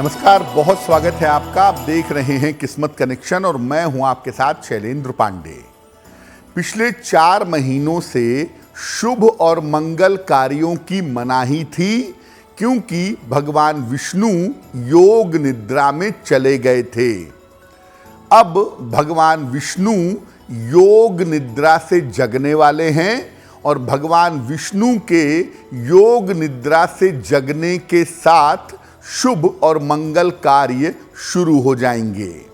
नमस्कार, बहुत स्वागत है आपका। आप देख रहे हैं किस्मत कनेक्शन और मैं हूं आपके साथ शैलेंद्र पांडे। पिछले 4 महीनों से शुभ और मंगल कार्यों की मनाही थी क्योंकि भगवान विष्णु योग निद्रा में चले गए थे। अब भगवान विष्णु योग निद्रा से जगने वाले हैं और भगवान विष्णु के योग निद्रा से जगने के साथ शुभ और मंगल कार्य शुरू हो जाएंगे।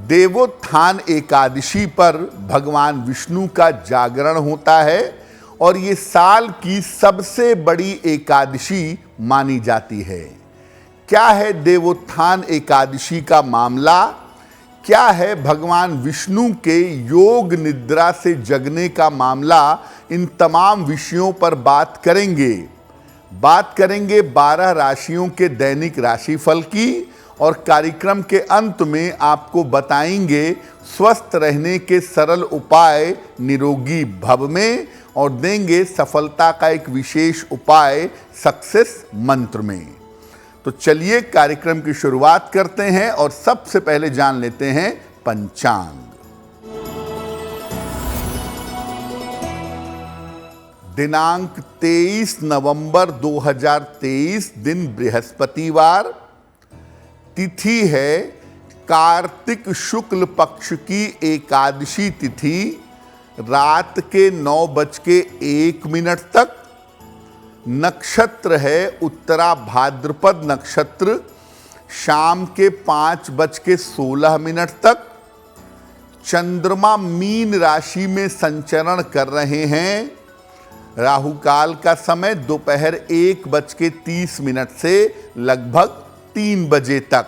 देवोत्थान एकादशी पर भगवान विष्णु का जागरण होता है और ये साल की सबसे बड़ी एकादशी मानी जाती है। क्या है देवोत्थान एकादशी का मामला? क्या है भगवान विष्णु के योग निद्रा से जगने का मामला? इन तमाम विषयों पर बात करेंगे 12 राशियों के दैनिक राशिफल की और कार्यक्रम के अंत में आपको बताएंगे स्वस्थ रहने के सरल उपाय निरोगी भव में और देंगे सफलता का एक विशेष उपाय सक्सेस मंत्र में। तो चलिए कार्यक्रम की शुरुआत करते हैं और सबसे पहले जान लेते हैं पंचांग। दिनांक 23 नवंबर 2023, दिन बृहस्पतिवार, तिथि है कार्तिक शुक्ल पक्ष की एकादशी तिथि, रात के 9:01 तक। नक्षत्र है उत्तरा भाद्रपद नक्षत्र, शाम के 5:16 तक। चंद्रमा मीन राशि में संचरण कर रहे हैं। राहु काल का समय दोपहर 1:30 से लगभग 3 बजे तक।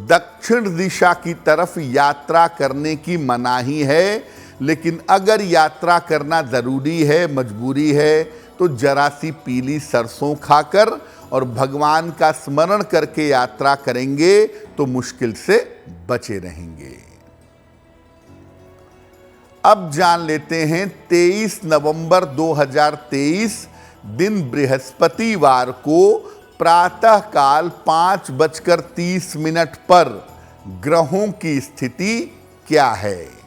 दक्षिण दिशा की तरफ यात्रा करने की मनाही है, लेकिन अगर यात्रा करना जरूरी है, मजबूरी है, तो जरा सी पीली सरसों खाकर और भगवान का स्मरण करके यात्रा करेंगे तो मुश्किल से बचे रहेंगे। अब जान लेते हैं 23 नवंबर 2023, दिन बृहस्पतिवार को प्रातः काल 5:30 पर ग्रहों की स्थिति क्या है।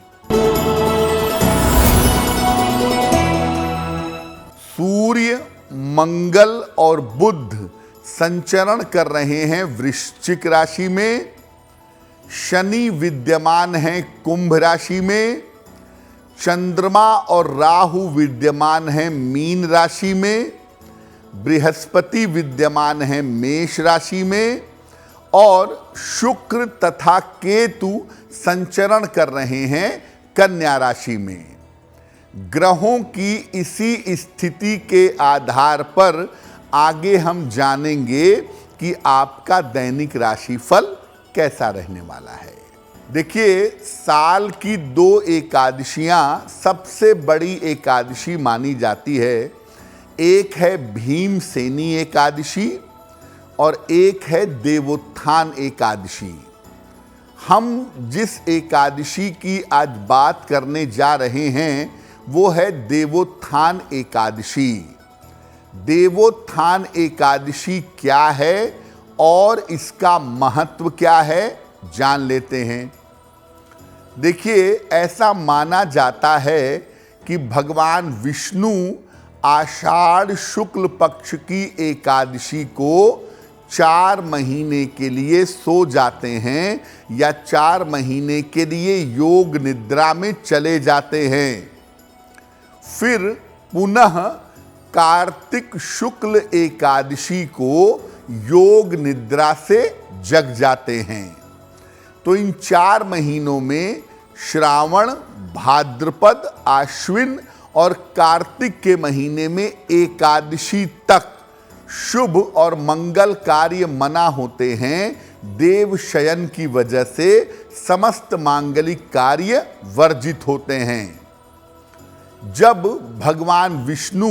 सूर्य, मंगल और बुध संचरण कर रहे हैं वृश्चिक राशि में। शनि विद्यमान है कुंभ राशि में। चंद्रमा और राहु विद्यमान है मीन राशि में। बृहस्पति विद्यमान है मेष राशि में और शुक्र तथा केतु संचरण कर रहे हैं कन्या राशि में। ग्रहों की इसी स्थिति के आधार पर आगे हम जानेंगे कि आपका दैनिक राशिफल कैसा रहने वाला है। देखिए, साल की 2 एकादशियां सबसे बड़ी एकादशी मानी जाती है। एक है भीमसेनी एकादशी और एक है देवोत्थान एकादशी। हम जिस एकादशी की आज बात करने जा रहे हैं वो है देवोत्थान एकादशी। देवोत्थान एकादशी क्या है और इसका महत्व क्या है, जान लेते हैं। देखिए, ऐसा माना जाता है कि भगवान विष्णु आषाढ़ शुक्ल पक्ष की एकादशी को 4 महीने के लिए सो जाते हैं या 4 महीने के लिए योग निद्रा में चले जाते हैं। फिर पुनः कार्तिक शुक्ल एकादशी को योग निद्रा से जग जाते हैं। तो इन 4 महीनों में श्रावण, भाद्रपद, आश्विन और कार्तिक के महीने में एकादशी तक शुभ और मंगल कार्य मना होते हैं। देव शयन की वजह से समस्त मांगलिक कार्य वर्जित होते हैं। जब भगवान विष्णु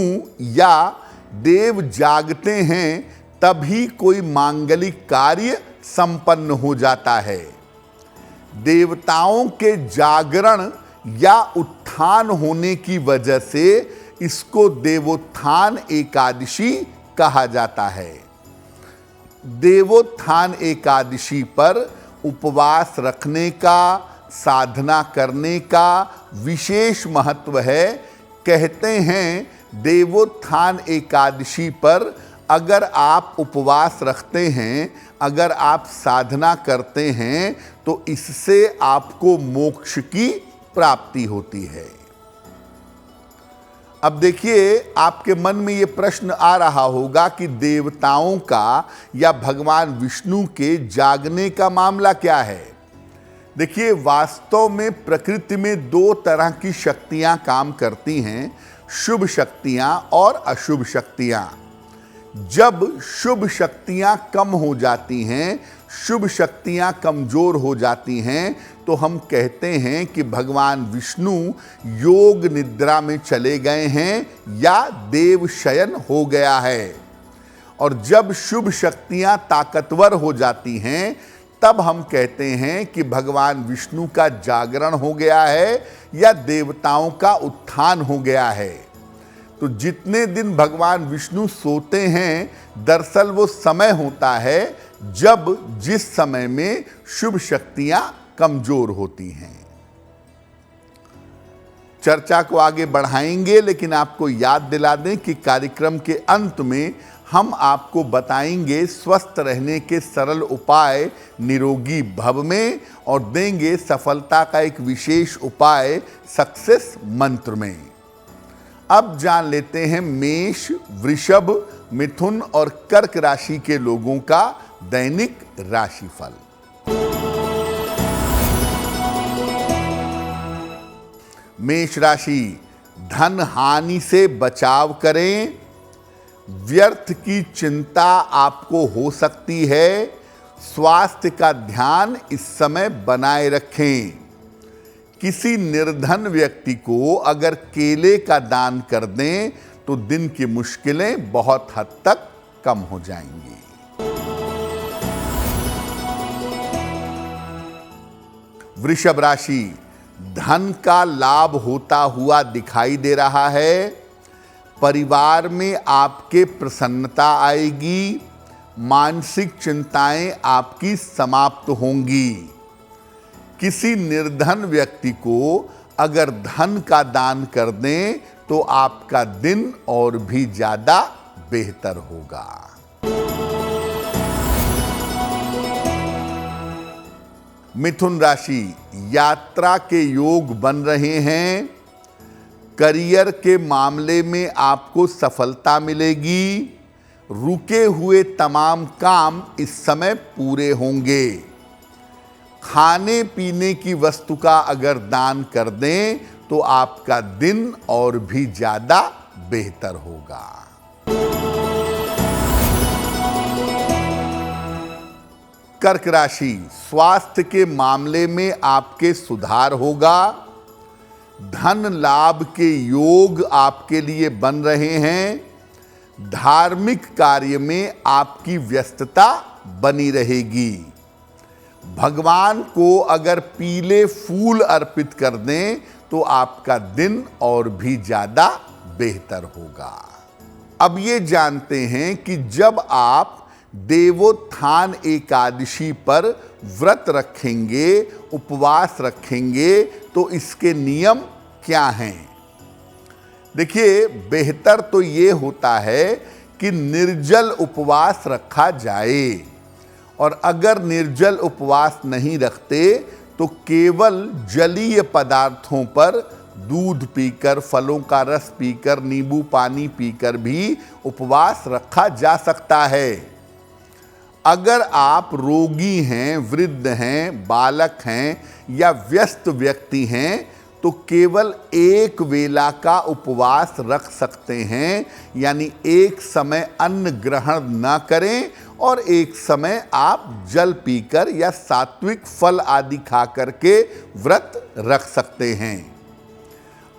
या देव जागते हैं तभी कोई मांगलिक कार्य संपन्न हो जाता है। देवताओं के जागरण या उत्थान होने की वजह से इसको देवोत्थान एकादशी कहा जाता है। देवोत्थान एकादशी पर उपवास रखने का, साधना करने का विशेष महत्व है। कहते हैं देवोत्थान एकादशी पर अगर आप उपवास रखते हैं, अगर आप साधना करते हैं, तो इससे आपको मोक्ष की प्राप्ति होती है। अब देखिए, आपके मन में ये प्रश्न आ रहा होगा कि देवताओं का या भगवान विष्णु के जागने का मामला क्या है। देखिए, वास्तव में प्रकृति में दो तरह की शक्तियां काम करती हैं, शुभ शक्तियां और अशुभ शक्तियां। जब शुभ शक्तियां कम हो जाती हैं, शुभ शक्तियां कमजोर हो जाती हैं, तो हम कहते हैं कि भगवान विष्णु योग निद्रा में चले गए हैं या देव शयन हो गया है। और जब शुभ शक्तियां ताकतवर हो जाती हैं, तब हम कहते हैं कि भगवान विष्णु का जागरण हो गया है या देवताओं का उत्थान हो गया है। तो जितने दिन भगवान विष्णु सोते हैं, दरअसल वो समय होता है जब जिस समय में शुभ शक्तियां कमजोर होती हैं। चर्चा को आगे बढ़ाएंगे, लेकिन आपको याद दिला दें कि कार्यक्रम के अंत में हम आपको बताएंगे स्वस्थ रहने के सरल उपाय निरोगी भव में, और देंगे सफलता का एक विशेष उपाय सक्सेस मंत्र में। अब जान लेते हैं मेष, वृषभ, मिथुन और कर्क राशि के लोगों का दैनिक राशिफल। मेष राशि, धन हानि से बचाव करें। व्यर्थ की चिंता आपको हो सकती है। स्वास्थ्य का ध्यान इस समय बनाए रखें। किसी निर्धन व्यक्ति को अगर केले का दान कर दें तो दिन की मुश्किलें बहुत हद तक कम हो जाएंगी। वृषभ राशि, धन का लाभ होता हुआ दिखाई दे रहा है। परिवार में आपके प्रसन्नता आएगी। मानसिक चिंताएं आपकी समाप्त होंगी। किसी निर्धन व्यक्ति को अगर धन का दान कर दें तो आपका दिन और भी ज्यादा बेहतर होगा। मिथुन राशि, यात्रा के योग बन रहे हैं। करियर के मामले में आपको सफलता मिलेगी। रुके हुए तमाम काम इस समय पूरे होंगे। खाने पीने की वस्तु का अगर दान कर दें तो आपका दिन और भी ज्यादा बेहतर होगा। कर्क राशि, स्वास्थ्य के मामले में आपके सुधार होगा। धन लाभ के योग आपके लिए बन रहे हैं। धार्मिक कार्य में आपकी व्यस्तता बनी रहेगी। भगवान को अगर पीले फूल अर्पित कर दें तो आपका दिन और भी ज्यादा बेहतर होगा। अब ये जानते हैं कि जब आप देवोत्थान एकादशी पर व्रत रखेंगे, उपवास रखेंगे, तो इसके नियम क्या हैं। देखिए, बेहतर तो ये होता है कि निर्जल उपवास रखा जाए, और अगर निर्जल उपवास नहीं रखते तो केवल जलीय पदार्थों पर दूध पीकर, फलों का रस पीकर, नींबू पानी पीकर भी उपवास रखा जा सकता है। अगर आप रोगी हैं, वृद्ध हैं, बालक हैं या व्यस्त व्यक्ति हैं तो केवल एक वेला का उपवास रख सकते हैं, यानी एक समय अन्न ग्रहण न करें और एक समय आप जल पीकर या सात्विक फल आदि खा करके व्रत रख सकते हैं।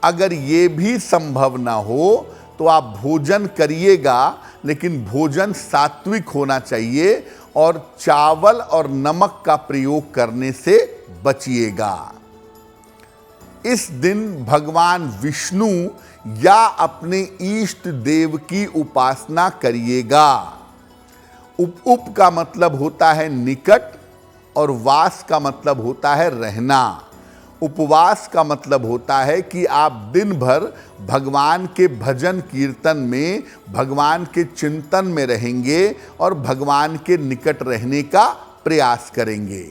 अगर ये भी संभव ना हो तो आप भोजन करिएगा, लेकिन भोजन सात्विक होना चाहिए और चावल और नमक का प्रयोग करने से बचिएगा। इस दिन भगवान विष्णु या अपने इष्ट देव की उपासना करिएगा। उप का मतलब होता है निकट और वास का मतलब होता है रहना। उपवास का मतलब होता है कि आप दिन भर भगवान के भजन कीर्तन में, भगवान के चिंतन में रहेंगे और भगवान के निकट रहने का प्रयास करेंगे।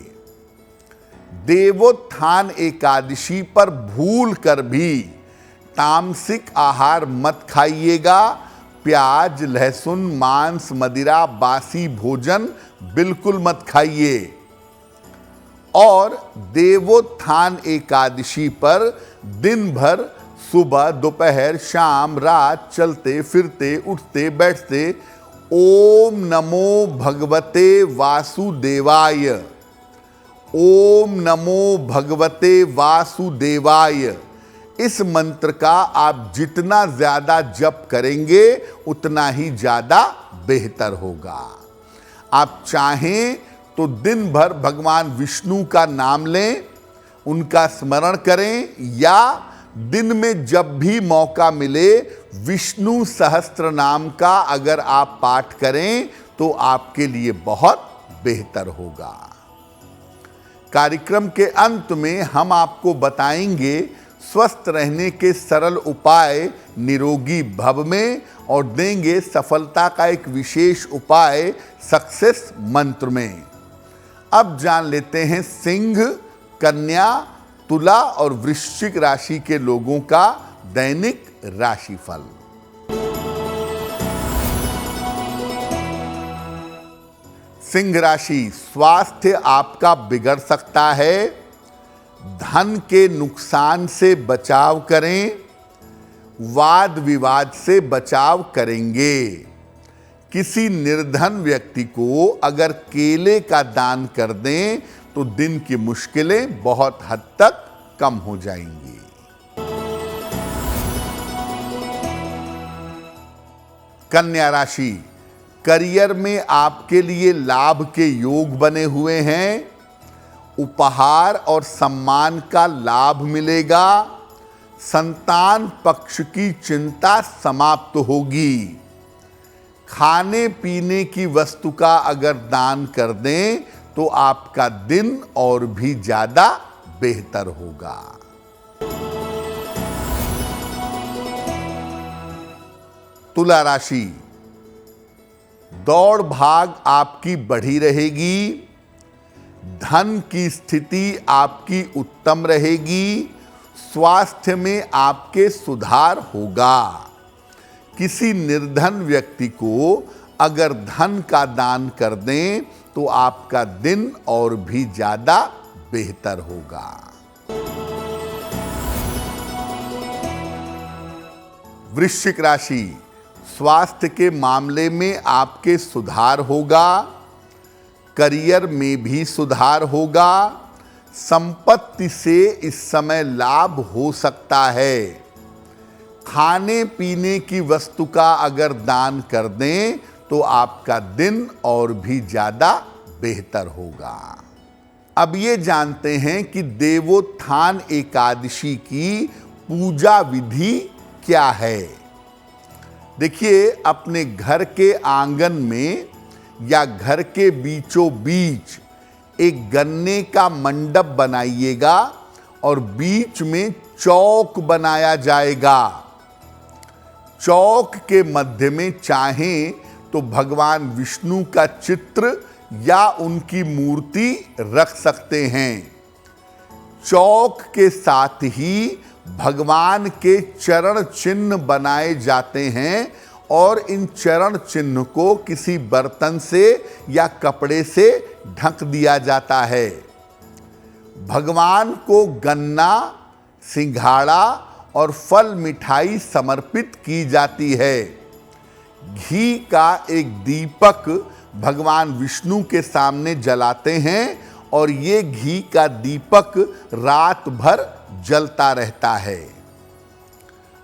देवोत्थान एकादशी पर भूल कर भी तामसिक आहार मत खाइएगा। प्याज, लहसुन, मांस, मदिरा, बासी भोजन बिल्कुल मत खाइए। और देवोत्थान एकादशी पर दिन भर सुबह, दोपहर, शाम, रात चलते फिरते, उठते बैठते ओम नमो भगवते वासुदेवाय, ओम नमो भगवते वासुदेवाय, इस मंत्र का आप जितना ज्यादा जप करेंगे उतना ही ज्यादा बेहतर होगा। आप चाहें तो दिन भर भगवान विष्णु का नाम लें, उनका स्मरण करें, या दिन में जब भी मौका मिले विष्णु सहस्त्र नाम का अगर आप पाठ करें तो आपके लिए बहुत बेहतर होगा। कार्यक्रम के अंत में हम आपको बताएंगे स्वस्थ रहने के सरल उपाय निरोगी भव में, और देंगे सफलता का एक विशेष उपाय सक्सेस मंत्र में। अब जान लेते हैं सिंह, कन्या, तुला और वृश्चिक राशि के लोगों का दैनिक राशिफल। सिंह राशि, स्वास्थ्य आपका बिगड़ सकता है। धन के नुकसान से बचाव करें। वाद विवाद से बचाव करेंगे। किसी निर्धन व्यक्ति को अगर केले का दान कर दें तो दिन की मुश्किलें बहुत हद तक कम हो जाएंगी। कन्या राशि, करियर में आपके लिए लाभ के योग बने हुए हैं। उपहार और सम्मान का लाभ मिलेगा। संतान पक्ष की चिंता समाप्त होगी। खाने पीने की वस्तु का अगर दान कर दें तो आपका दिन और भी ज्यादा बेहतर होगा। तुला राशि, दौड़ भाग आपकी बढ़ी रहेगी। धन की स्थिति आपकी उत्तम रहेगी। स्वास्थ्य में आपके सुधार होगा। किसी निर्धन व्यक्ति को अगर धन का दान कर दें तो आपका दिन और भी ज्यादा बेहतर होगा। वृश्चिक राशि, स्वास्थ्य के मामले में आपके सुधार होगा। करियर में भी सुधार होगा। संपत्ति से इस समय लाभ हो सकता है। खाने पीने की वस्तु का अगर दान कर दें तो आपका दिन और भी ज्यादा बेहतर होगा। अब ये जानते हैं कि देवोत्थान एकादशी की पूजा विधि क्या है। देखिए, अपने घर के आंगन में या घर के बीचों बीच एक गन्ने का मंडप बनाइएगा और बीच में चौक बनाया जाएगा। चौक के मध्य में चाहें तो भगवान विष्णु का चित्र या उनकी मूर्ति रख सकते हैं। चौक के साथ ही भगवान के चरण चिन्ह बनाए जाते हैं और इन चरण चिन्ह को किसी बर्तन से या कपड़े से ढक दिया जाता है। भगवान को गन्ना, सिंघाड़ा और फल मिठाई समर्पित की जाती है। घी का एक दीपक भगवान विष्णु के सामने जलाते हैं और ये घी का दीपक रात भर जलता रहता है।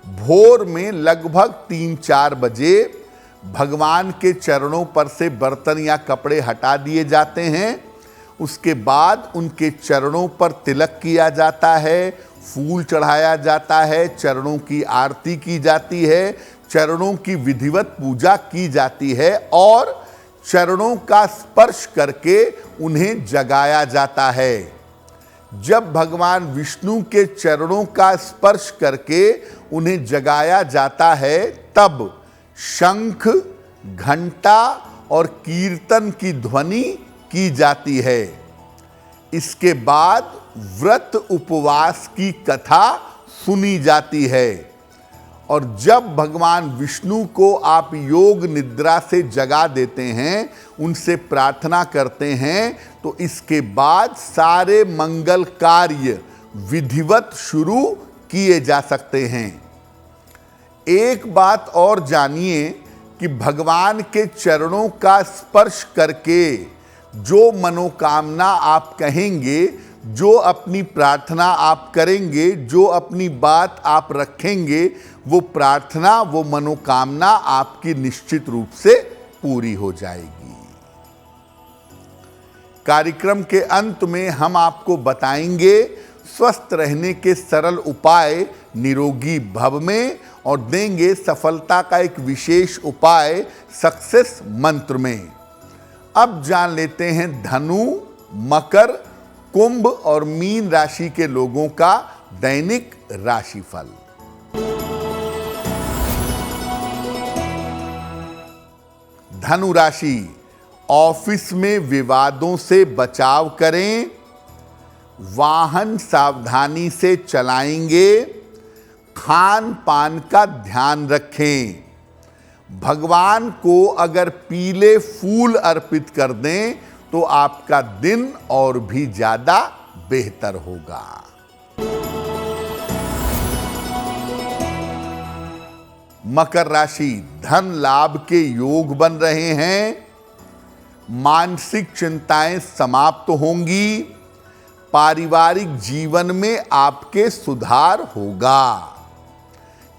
भोर में लगभग 3-4 बजे भगवान के चरणों पर से बर्तन या कपड़े हटा दिए जाते हैं। उसके बाद उनके चरणों पर तिलक किया जाता है, फूल चढ़ाया जाता है, चरणों की आरती की जाती है, चरणों की विधिवत पूजा की जाती है और चरणों का स्पर्श करके उन्हें जगाया जाता है। जब भगवान विष्णु के चरणों का स्पर्श करके उन्हें जगाया जाता है तब शंख, घंटा और कीर्तन की ध्वनि की जाती है। इसके बाद व्रत उपवास की कथा सुनी जाती है और जब भगवान विष्णु को आप योग निद्रा से जगा देते हैं, उनसे प्रार्थना करते हैं, तो इसके बाद सारे मंगल कार्य विधिवत शुरू किए जा सकते हैं। एक बात और जानिए कि भगवान के चरणों का स्पर्श करके जो मनोकामना आप कहेंगे, जो अपनी प्रार्थना आप करेंगे, जो अपनी बात आप रखेंगे, वो प्रार्थना, वो मनोकामना आपकी निश्चित रूप से पूरी हो जाएगी। कार्यक्रम के अंत में हम आपको बताएंगे स्वस्थ रहने के सरल उपाय निरोगी भव में और देंगे सफलता का एक विशेष उपाय सक्सेस मंत्र में। अब जान लेते हैं धनु, मकर, कुंभ और मीन राशि के लोगों का दैनिक राशिफल। धनु राशि, ऑफिस में विवादों से बचाव करें, वाहन सावधानी से चलाएंगे, खान पान का ध्यान रखें। भगवान को अगर पीले फूल अर्पित कर दें तो आपका दिन और भी ज्यादा बेहतर होगा। मकर राशि, धन लाभ के योग बन रहे हैं, मानसिक चिंताएं समाप्त होंगी, पारिवारिक जीवन में आपके सुधार होगा।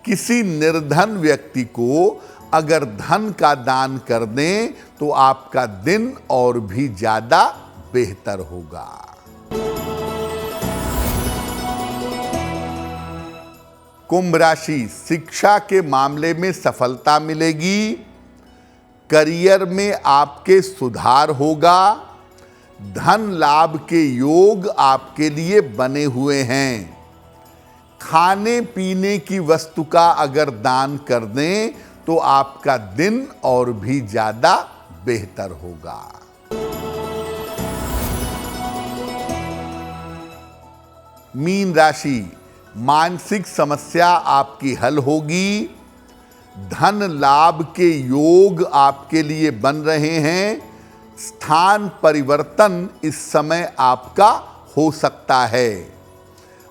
किसी निर्धन व्यक्ति को अगर धन का दान कर दें तो आपका दिन और भी ज्यादा बेहतर होगा। कुंभ राशि, शिक्षा के मामले में सफलता मिलेगी, करियर में आपके सुधार होगा, धन लाभ के योग आपके लिए बने हुए हैं। खाने पीने की वस्तु का अगर दान कर दें तो आपका दिन और भी ज्यादा बेहतर होगा। मीन राशि, मानसिक समस्या आपकी हल होगी, धन लाभ के योग आपके लिए बन रहे हैं, स्थान परिवर्तन इस समय आपका हो सकता है।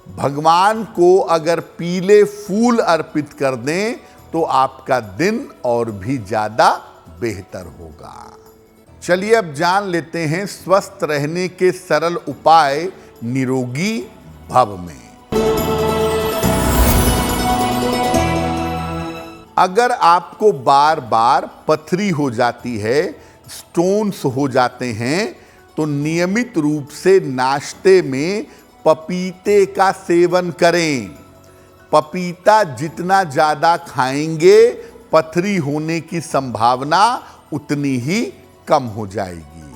भगवान को अगर पीले फूल अर्पित कर दें तो आपका दिन और भी ज्यादा बेहतर होगा। चलिए अब जान लेते हैं स्वस्थ रहने के सरल उपाय निरोगी भव में। अगर आपको बार बार पथरी हो जाती है, स्टोन्स हो जाते हैं, तो नियमित रूप से नाश्ते में पपीते का सेवन करें। पपीता जितना ज्यादा खाएंगे, पथरी होने की संभावना उतनी ही कम हो जाएगी।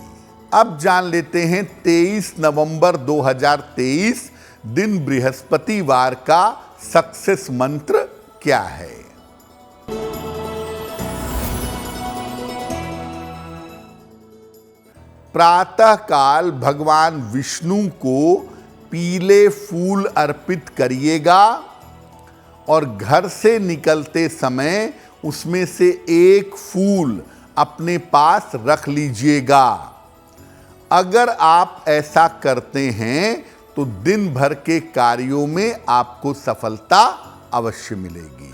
अब जान लेते हैं 23 नवंबर 2023 दिन बृहस्पतिवार का सक्सेस मंत्र क्या है। प्रातः काल भगवान विष्णु को पीले फूल अर्पित करिएगा और घर से निकलते समय उसमें से एक फूल अपने पास रख लीजिएगा। अगर आप ऐसा करते हैं तो दिन भर के कार्यों में आपको सफलता अवश्य मिलेगी।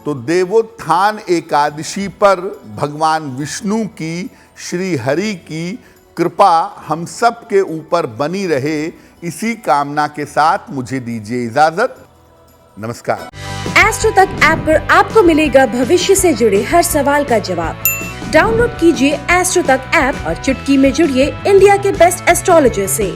तो देवोत्थान एकादशी पर भगवान विष्णु की, श्री हरि की कृपा हम सब के ऊपर बनी रहे, इसी कामना के साथ मुझे दीजिए इजाजत। नमस्कार। एस्ट्रो तक ऐप पर आपको मिलेगा भविष्य से जुड़े हर सवाल का जवाब। डाउनलोड कीजिए एस्ट्रो तक ऐप और चुटकी में जुड़िए इंडिया के बेस्ट एस्ट्रोलॉजर से।